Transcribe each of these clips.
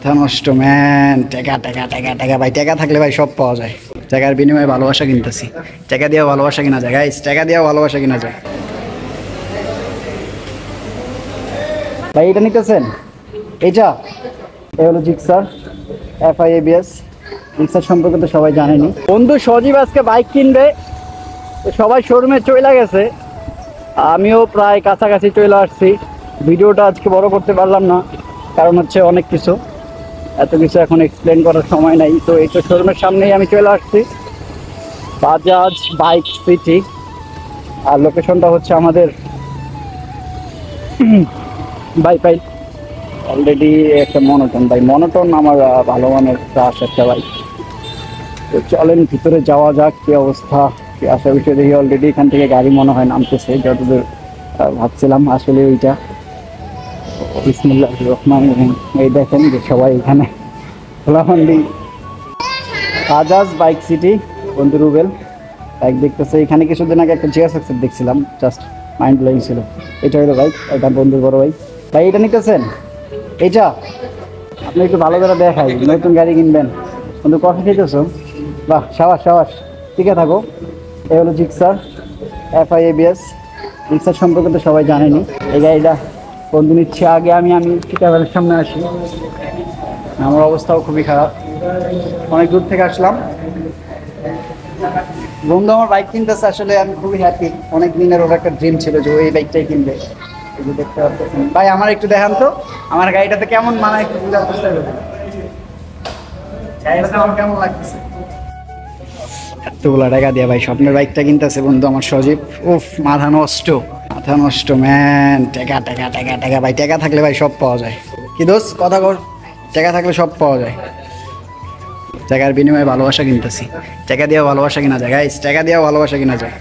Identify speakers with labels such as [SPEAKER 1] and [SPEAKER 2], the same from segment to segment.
[SPEAKER 1] মাথা নষ্ট ম্যান। টাকা টাকা টাকা টাকা ভাই, টাকা থাকলে ভাই সব পাওয়া যায়। টাকার বিনিময়ে ভালোবাসা কিনতেছি। টাকা দিয়ে ভালোবাসা কিনা যায় গাইস, টাকা দিয়ে ভালোবাসা কিনা যায়। ভাই এটা নিতেছেন? এইটা এ হলো জিক্সার FIABS। জিক্সার সম্পর্কে তো সবাই জানেনি। বন্ধু সজীব আজকে বাইক কিনবে, সবাই শোরুমে চলে গেছে, আমিও প্রায় কাছাকাছি চলে আসছি। ভিডিওটা আজকে বড় করতে পারলাম না, কারণ হচ্ছে অনেক কিছু, এত কিছু এখন এক্সপ্লেন করার সময় নাই। তো এই তো শোরুমের সামনেই আমি চলে আসছি, বাজাজ বাইক সিটি। আর লোকেশনটা হচ্ছে আমাদের বাইপাইল। অলরেডি একটা মনোটন, ভাই মনোটন আমার ভালো মানের ক্রাশ একটা বাইক। তো চলেন ভিতরে যাওয়া যাক, কি অবস্থা কি আশা বিষয় দেখি। অলরেডি এখান থেকে গাড়ি মনে হয় নামতেছে, যতদূর ভাবছিলাম আসলে ওইটা। বিসমিল্লাহির রহমানির রহিম। এই দেখেন যে সবাই এখানে খোলাখন্ডি বাজাজ বাইক সিটি। বন্ধু রুবেল বাইক দেখতেছে। এখানে কিছুদিন আগে একটা GSX দেখছিলাম, জাস্ট মাইন্ড ব্লোয়িং ছিল। এটা হলো বাইক, এটা বন্ধুর বড় ভাই। ভাই এটা নিতেছেন? এইটা আপনি একটু ভালো করে দেখাই, নতুন গাড়ি কিনবেন বন্ধু। কফি খেতেছো? বাহ, সাবাস সাবাস, টিকে থাকো। এই হলো জিক্সার FIABS। জিক্সার সম্পর্কে তো সবাই জানেনি। এই গাড়িটা বন্ধু নিচ্ছে। আগে আমি ক্যামেরার সামনে আসি, আমার অবস্থাও খুবই খারাপ, অনেক দূর থেকে আসলাম। বন্ধু আমার বাইক কিনতেছে, আসলে আমি খুবই হ্যাপি। অনেক দিনের ওর একটা ড্রিম ছিল যে ওই বাইকটাই কিনবে। দেখতে পাচ্ছেন ভাই, আমার একটু দেখান তো আমার গাড়িটাতে কেমন মানায়, একটু বুঝার চেষ্টা করবেন। গাড়িটাতে আমার কেমন লাগতেছে? এতগুলা টাকা দিয়ে ভাই স্বপ্নের বাইকটা কিনতেছে বন্ধু আমার সজীব। উফ, মাথা নষ্ট, মাথা নষ্ট ম্যান। টাকা টাকা টাকা টাকা ভাই, টাকা থাকলে ভাই সব পাওয়া যায়। কি দোষ কথা কর, টাকা থাকলে সব পাওয়া যায়। টাকার বিনিময়ে ভালোবাসা কিনতেছি। টাকা দিয়ে ভালোবাসা কিনা যায় গাইস, টাকা দিয়ে ভালোবাসা কিনা যায়।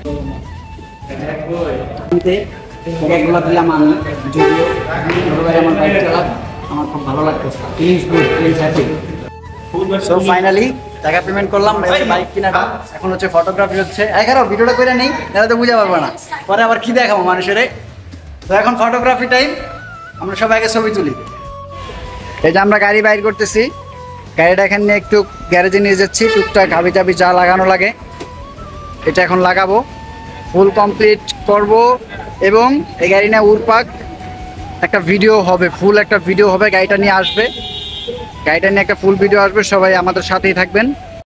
[SPEAKER 1] টাকাগুলো দিলাম আমি, যদিও আমার বাইক চালাক, আমার খুব ভালো লাগতেছে। Please good, please happy. So finally টাকা পেমেন্ট করলাম, বাইক কিনাটা। এখন হচ্ছে ফটোগ্রাফি হচ্ছে। এগারো ভিডিওটা করে নেই, তাহলে তো বুঝে পারবো না, পরে আবার কি দেখাবো মানুষের। তো এখন ফটোগ্রাফি টাইম, আমরা সবাই আগে ছবি তুলি। এই যে আমরা গাড়ি বাইর করতেছি, গাড়িটা এখানে নিয়ে একটু গ্যারেজে নিয়ে যাচ্ছি। টুকটাক হাবি টাবি যা লাগানো লাগে এটা এখন লাগাবো, ফুল কমপ্লিট করব। এবং এই গাড়ি নিয়ে উড়পাক একটা ভিডিও হবে, ফুল একটা ভিডিও হবে। গাড়িটা নিয়ে আসবে, গাড়িটা নিয়ে একটা ফুল ভিডিও আসবে। সবাই আমাদের সাথেই থাকবেন।